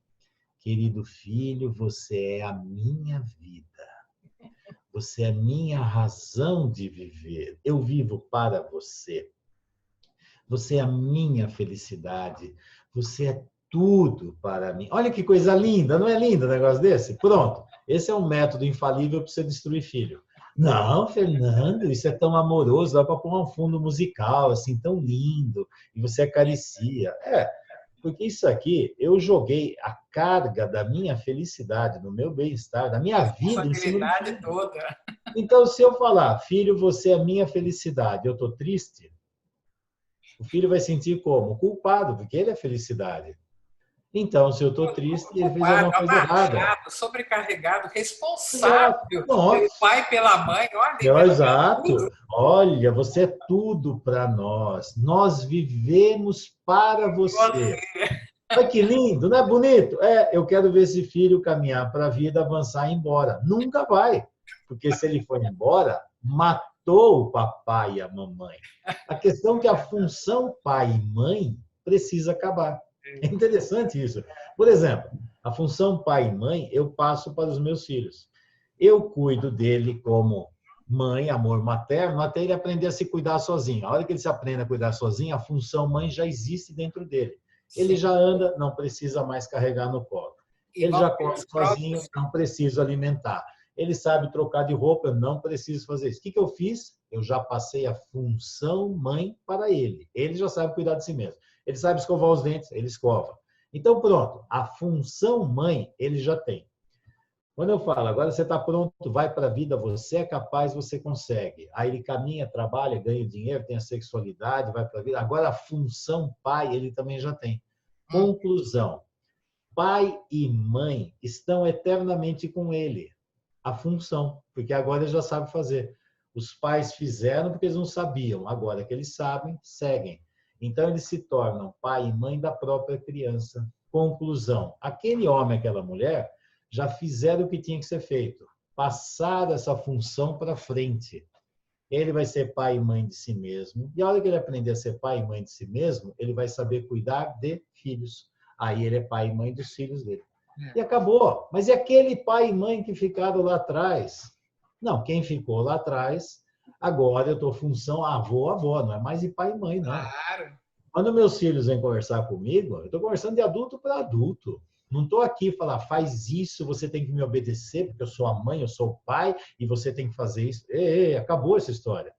querido filho, você é a minha vida. Você é a minha razão de viver. Eu vivo para você. Você é a minha felicidade. Você é tudo para mim. Olha que coisa linda, não é lindo um negócio desse? Pronto. Esse é um método infalível para você destruir filho. Não, Fernando, isso é tão amoroso, dá para pôr um fundo musical assim tão lindo e você acaricia. Porque isso aqui eu joguei a carga da minha felicidade, do meu bem-estar, da minha vida em cima do Responsabilidade filho. toda. Então, se eu falar, filho, você é a minha felicidade, eu estou triste, o filho vai sentir como? Culpado, porque ele é felicidade. Então, se eu estou triste, ele fez Culpado, alguma coisa errada. amarrado, sobrecarregado, responsável Exato. pelo Nossa. pai, pela mãe. Olha, meu Exato. tudo. Olha, você é tudo para nós. Nós vivemos para você. Você. Olha que lindo, não é bonito? Eu quero ver esse filho caminhar para a vida, avançar e ir embora. Nunca vai. Porque se ele for embora, matou o papai e a mamãe. A questão é que a função pai e mãe precisa acabar. É interessante isso. Por exemplo, a função pai e mãe eu passo para os meus filhos. Eu cuido dele como mãe, amor materno, até ele aprender a se cuidar sozinho. A hora que ele se aprende a cuidar sozinho, a função mãe já existe dentro dele. Ele Sim. já anda, não precisa mais carregar no colo. E Ele vão já ter come os sozinho, próprios. não preciso alimentar. Ele sabe trocar de roupa, eu não preciso fazer isso. O que eu fiz? Eu já passei a função mãe para ele. Ele já sabe cuidar de si mesmo. Ele sabe escovar os dentes, ele escova. Então, pronto, a função mãe ele já tem. Quando eu falo, agora você está pronto, vai para a vida, você é capaz, você consegue. Aí ele caminha, trabalha, ganha dinheiro, tem a sexualidade, vai para a vida. Agora a função pai ele também já tem. Hum, Conclusão: pai e mãe estão eternamente com ele. A função, porque agora ele já sabe fazer. Os pais fizeram porque eles não sabiam. Agora que eles sabem, seguem. Então eles se tornam pai e mãe da própria criança. Conclusão: aquele homem, aquela mulher já fizeram o que tinha que ser feito. Passaram essa função para frente. Ele vai ser pai e mãe de si mesmo. E a hora que ele aprender a ser pai e mãe de si mesmo, ele vai saber cuidar de filhos. Aí ele é pai e mãe dos filhos dele. E é. acabou. Mas e aquele pai e mãe que ficaram lá atrás? Não, quem ficou lá atrás Agora eu estou função avô, avó, não é mais de pai e mãe, não. Claro. Quando meus filhos vêm conversar comigo, eu estou conversando de adulto para adulto. Não estou aqui falar, faz isso, você tem que me obedecer, porque eu sou a mãe, eu sou o pai, e você tem que fazer isso. Ei, acabou essa história.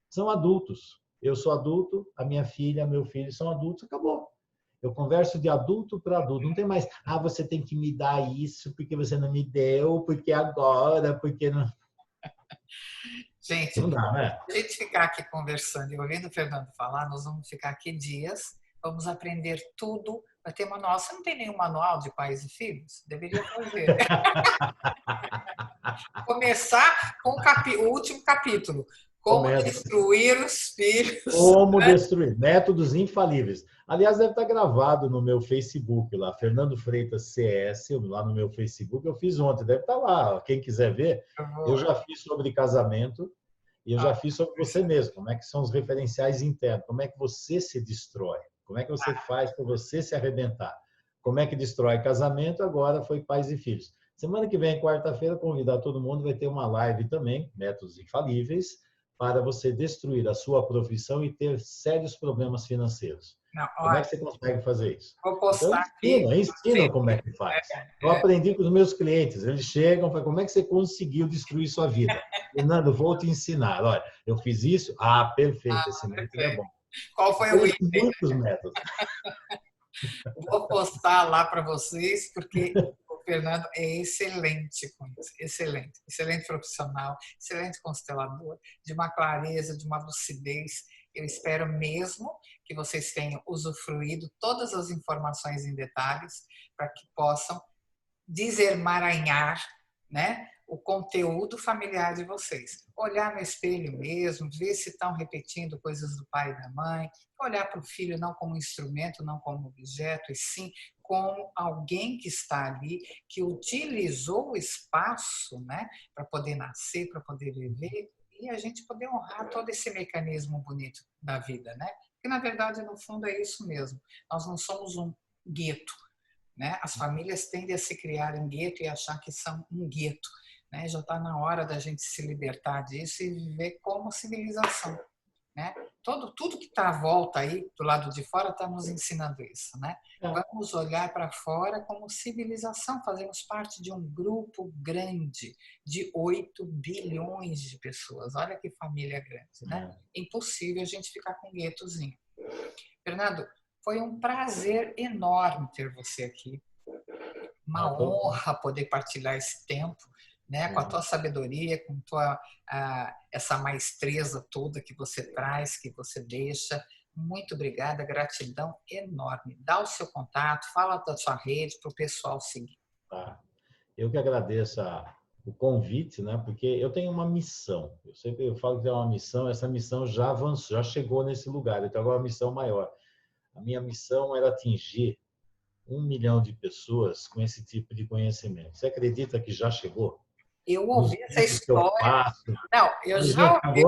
São adultos. Eu sou adulto, a minha filha, meu filho são adultos, acabou. Eu converso de adulto para adulto. Não tem mais, você tem que me dar isso, porque você não me deu, porque agora, porque não. Gente, Não dá, né? se a gente ficar aqui conversando e ouvindo o Fernando falar, nós vamos ficar aqui dias, vamos aprender tudo. Vai ter manual. Você não tem nenhum manual de pais e filhos? Deveria fazer. Começar com o último capítulo. Como Começa. destruir os filhos. Como destruir. Métodos infalíveis. Aliás, deve estar gravado no meu Facebook lá, Fernando Freitas CS, lá no meu Facebook. Eu fiz ontem, deve estar lá. Quem quiser ver, eu já fiz sobre casamento e eu já fiz sobre você mesmo. Como é que são os referenciais internos? Como é que você se destrói? Como é que você faz para você se arrebentar? Como é que destrói casamento? Agora foi pais e filhos. Semana que vem, quarta-feira, convidar todo mundo, vai ter uma live também, métodos infalíveis, para você destruir a sua profissão e ter sérios problemas financeiros. Não, Como é que você consegue fazer isso? Vou postar então, aqui. ensina como é que faz. Eu aprendi com os meus clientes. Eles chegam e falam, como é que você conseguiu destruir sua vida? Fernando, vou te ensinar. Olha, eu fiz isso. Perfeito, esse método é bom. Qual foi o item? Muitos métodos. Vou postar lá para vocês, porque o Fernando é excelente com isso, excelente, excelente profissional, excelente constelador, de uma clareza, de uma lucidez. Eu espero mesmo que vocês tenham usufruído todas as informações em detalhes para que possam desemaranhar, né, o conteúdo familiar de vocês. Olhar no espelho mesmo, ver se estão repetindo coisas do pai e da mãe, olhar para o filho não como instrumento, não como objeto, e sim como alguém que está ali, que utilizou o espaço, né, para poder nascer, para poder viver, e a gente poder honrar todo esse mecanismo bonito da vida, né? Porque, na verdade, no fundo, é isso mesmo. Nós não somos um gueto, né? As famílias tendem a se criar em gueto e achar que são um gueto, né? Já está na hora da gente se libertar disso e viver como civilização, né? Tudo que está à volta aí, do lado de fora, está nos ensinando isso, né? Vamos olhar para fora como civilização, fazemos parte de um grupo grande de 8 bilhões de pessoas. Olha que família grande, né? Impossível a gente ficar com um guetozinho. Fernando, foi um prazer enorme ter você aqui. Uma honra poder partilhar esse tempo, né, com a tua sabedoria, com essa maestreza toda que você traz, que você deixa. Muito obrigada, gratidão enorme. Dá o seu contato, fala da sua rede para o pessoal seguir. Eu que agradeço o convite, né? Porque eu tenho uma missão. Eu falo que é uma missão, essa missão já avançou, já chegou nesse lugar. Eu tenho agora uma missão maior. A minha missão era atingir 1 milhão de pessoas com esse tipo de conhecimento. Você acredita que já chegou? Eu ouvi essa história. Não, eu já ouvi.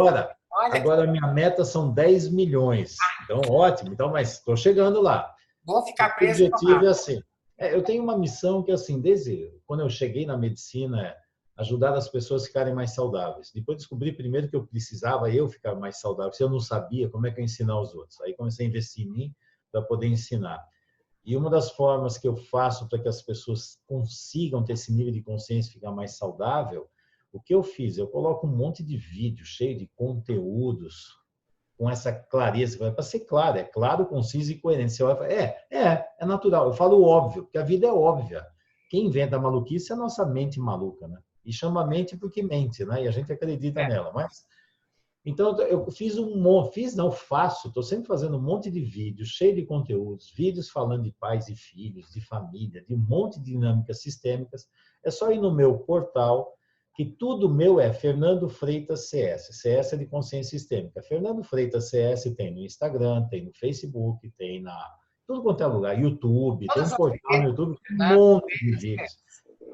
Agora a minha meta são 10 milhões. Então, ótimo. Então, mas estou chegando lá. Vou ficar preso. O objetivo é assim. Eu tenho uma missão que, assim, desde quando eu cheguei na medicina, é ajudar as pessoas a ficarem mais saudáveis. Depois descobri primeiro que eu precisava eu ficar mais saudável. Se eu não sabia, como é que eu ia ensinar os outros? Aí comecei a investir em mim para poder ensinar. E uma das formas que eu faço para que as pessoas consigam ter esse nível de consciência e ficar mais saudável, o que eu fiz? Eu coloco um monte de vídeo cheio de conteúdos com essa clareza. Para ser claro, é claro, conciso e coerente. Você olha, é natural. Eu falo óbvio, porque a vida é óbvia. Quem inventa a maluquice é a nossa mente maluca, né? E chama mente porque mente, né? E a gente acredita nela. Mas então, eu faço, estou sempre fazendo um monte de vídeos, cheio de conteúdos, vídeos falando de pais e filhos, de família, de um monte de dinâmicas sistêmicas. É só ir no meu portal, que tudo meu é Fernando Freitas CS. CS é de consciência sistêmica. Fernando Freitas CS tem no Instagram, tem no Facebook, tem tudo quanto é lugar, YouTube, tem um portal no YouTube, um monte de vídeos.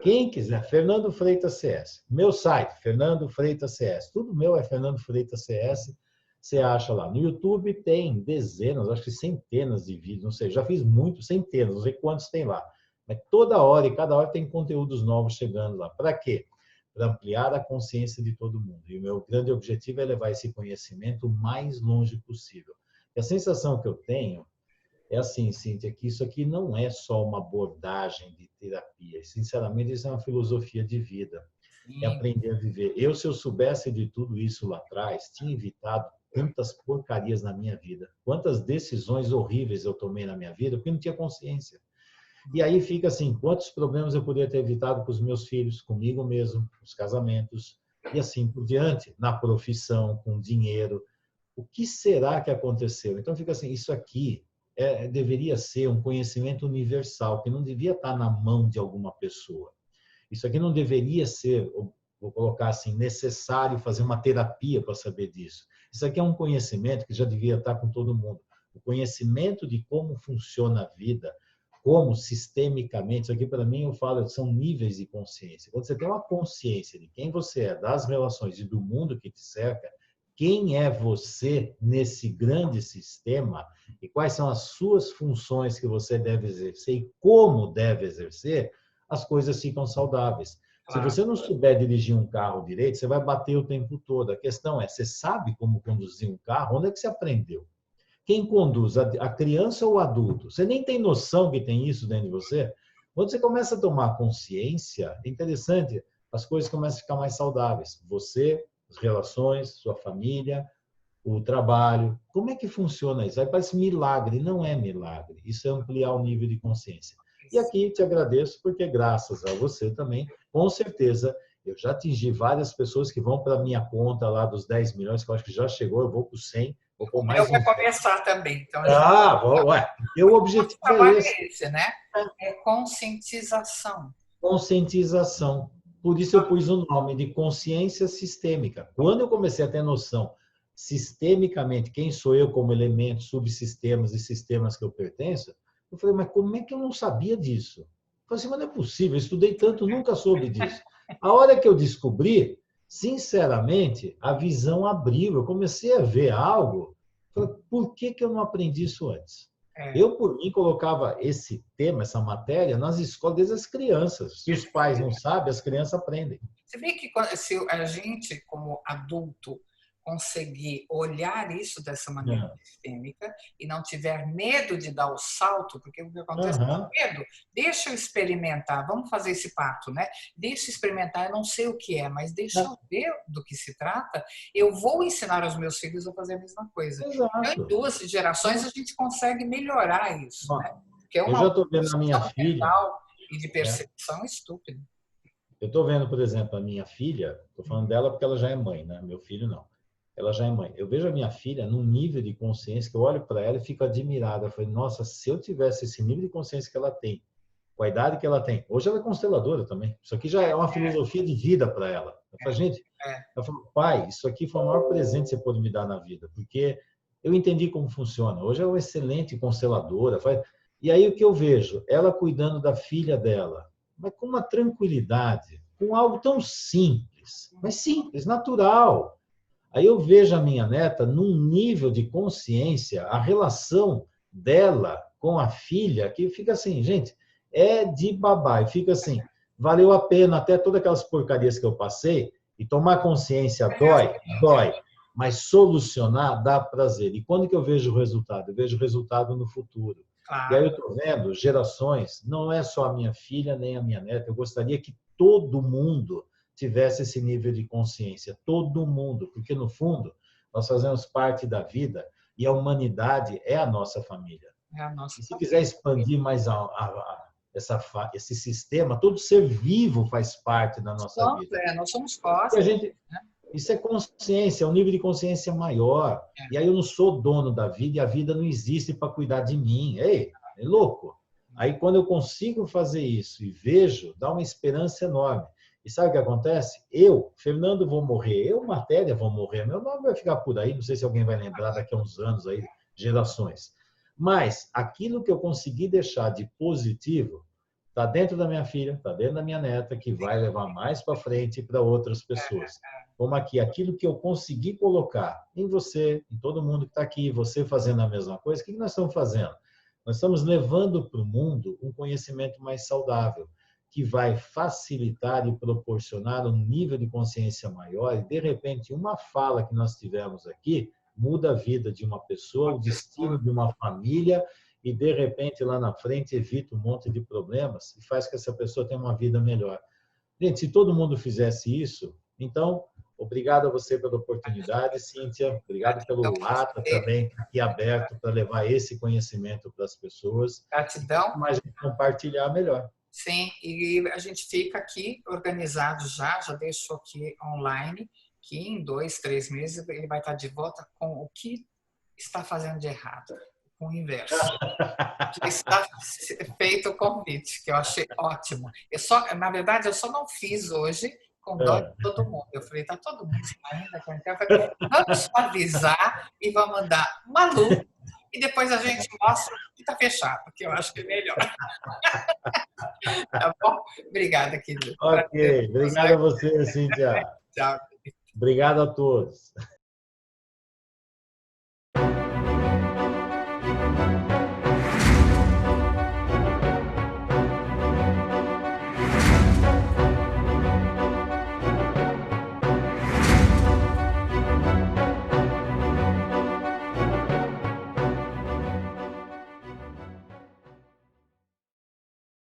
Quem quiser, Fernando Freitas CS. Meu site, Fernando Freitas CS. Tudo meu é Fernando Freitas CS. Você acha lá. No YouTube tem dezenas, acho que centenas de vídeos, não sei, já fiz muitos, centenas, não sei quantos tem lá. Mas toda hora e cada hora tem conteúdos novos chegando lá. Para quê? para ampliar a consciência de todo mundo. E o meu grande objetivo é levar esse conhecimento o mais longe possível. E a sensação que eu tenho é assim, Cíntia, que isso aqui não é só uma abordagem de terapia. Sinceramente, isso é uma filosofia de vida. É Sim. aprender a viver. Se eu soubesse de tudo isso lá atrás, tinha evitado tantas porcarias na minha vida. Quantas decisões horríveis eu tomei na minha vida, porque não tinha consciência. E aí fica assim, quantos problemas eu poderia ter evitado com os meus filhos, comigo mesmo, os casamentos, e assim por diante, na profissão, com dinheiro. O que será que aconteceu? Então fica assim, isso aqui deveria ser um conhecimento universal, que não devia estar na mão de alguma pessoa. Isso aqui não deveria ser, vou colocar assim, necessário fazer uma terapia para saber disso. Isso aqui é um conhecimento que já devia estar com todo mundo. O conhecimento de como funciona a vida, como sistemicamente, isso aqui para mim eu falo, são níveis de consciência. Quando você tem uma consciência de quem você é, das relações e do mundo que te cerca, quem é você nesse grande sistema e quais são as suas funções que você deve exercer e como deve exercer, as coisas ficam saudáveis. Claro. Se você não souber dirigir um carro direito, você vai bater o tempo todo. A questão é, você sabe como conduzir um carro? Onde é que você aprendeu? Quem conduz, a criança ou o adulto? Você nem tem noção que tem isso dentro de você? Quando você começa a tomar consciência, é interessante, as coisas começam a ficar mais saudáveis. Você, as relações, sua família, o trabalho. Como é que funciona isso? Aí parece milagre. Não é milagre. Isso é ampliar o nível de consciência. E aqui te agradeço, porque graças a você também, com certeza, eu já atingi várias pessoas que vão para a minha conta lá dos 10 milhões, que eu acho que já chegou, eu vou para os 100, vou pôr O meu mais vai uns 10. começar também. Então, Ué, porque o o objetivo trabalho é esse. é esse, né? É conscientização. Conscientização. Por isso eu pus o nome de consciência sistêmica. Quando eu comecei a ter noção sistemicamente quem sou eu como elemento, subsistemas e sistemas que eu pertenço, eu falei, mas como é que eu não sabia disso? Eu falei assim, mas não é possível, eu estudei tanto, nunca soube disso. A hora que eu descobri, sinceramente, a visão abriu, eu comecei a ver algo, falei, por que eu não aprendi isso antes? Eu, por mim, colocava esse tema, essa matéria, nas escolas desde as crianças. Se os pais não sabem, as crianças aprendem. Você vê que se a gente, como adulto, conseguir olhar isso dessa maneira sistêmica e não tiver medo de dar o salto, porque o que acontece é medo, deixa eu experimentar, vamos fazer esse pacto, né? Deixa eu experimentar, eu não sei o que é, mas deixa eu ver do que se trata, eu vou ensinar aos meus filhos a fazer a mesma coisa. Então, em 2 gerações a gente consegue melhorar isso, né? Porque é eu já estou vendo a minha filha e de percepção estúpida. Eu estou vendo, por exemplo, a minha filha, estou falando dela porque ela já é mãe, né? Meu filho não. Ela já é mãe. Eu vejo a minha filha num nível de consciência que eu olho para ela e fico admirado. Eu falei, nossa, se eu tivesse esse nível de consciência que ela tem, com a idade que ela tem. Hoje ela é consteladora também. Isso aqui já é uma filosofia de vida para ela. Eu falei, gente, ela falou, pai, isso aqui foi o maior presente que você pôde me dar na vida, porque eu entendi como funciona. Hoje é uma excelente consteladora. E aí o que eu vejo? Ela cuidando da filha dela, mas com uma tranquilidade, com algo tão simples, mas simples, natural. Aí eu vejo a minha neta num nível de consciência, a relação dela com a filha, que fica assim, gente, é de babá. E fica assim, valeu a pena até todas aquelas porcarias que eu passei, e tomar consciência dói, mas solucionar dá prazer. E quando que eu vejo o resultado? Eu vejo o resultado no futuro. E aí eu estou vendo gerações, não é só a minha filha nem a minha neta, eu gostaria que todo mundo tivesse esse nível de consciência, todo mundo, porque no fundo nós fazemos parte da vida e a humanidade é a nossa família. E se quiser expandir mais esse sistema, todo ser vivo faz parte da nossa vida. Nós somos cosmos. Isso é consciência, é um nível de consciência maior. E aí eu não sou dono da vida e a vida não existe para cuidar de mim. Ei, é louco. Aí quando eu consigo fazer isso e vejo, dá uma esperança enorme. E sabe o que acontece? Eu, Fernando, vou morrer. Eu, Matéria, vou morrer. Meu nome vai ficar por aí. Não sei se alguém vai lembrar daqui a uns anos, aí, gerações. Mas aquilo que eu consegui deixar de positivo está dentro da minha filha, está dentro da minha neta, que vai levar mais para frente para outras pessoas. Como aqui, aquilo que eu consegui colocar em você, em todo mundo que está aqui, você fazendo a mesma coisa, o que nós estamos fazendo? Nós estamos levando para o mundo um conhecimento mais saudável, que vai facilitar e proporcionar um nível de consciência maior. E, de repente, uma fala que nós tivemos aqui muda a vida de uma pessoa, o destino de uma família e, de repente, lá na frente, evita um monte de problemas e faz que essa pessoa tenha uma vida melhor. Gente, se todo mundo fizesse isso, então, obrigado a você pela oportunidade, Cíntia. Obrigado pelo ATA também, aqui aberto para levar esse conhecimento para as pessoas. Gratidão. Quanto mais compartilhar, melhor. Sim, e a gente fica aqui organizado já deixou aqui online, que em 2, 3 meses ele vai estar de volta com o que está fazendo de errado, com o inverso. Já está feito o convite, que eu achei ótimo. Na verdade, eu só não fiz hoje com dó de todo mundo. Eu falei, está todo mundo ainda? Vamos avisar e vamos mandar uma luz e depois a gente mostra que está fechado, que eu acho que é melhor. Tá bom? Obrigada, querido. Ok, obrigado a você, Cíntia. Tchau. Obrigado a todos.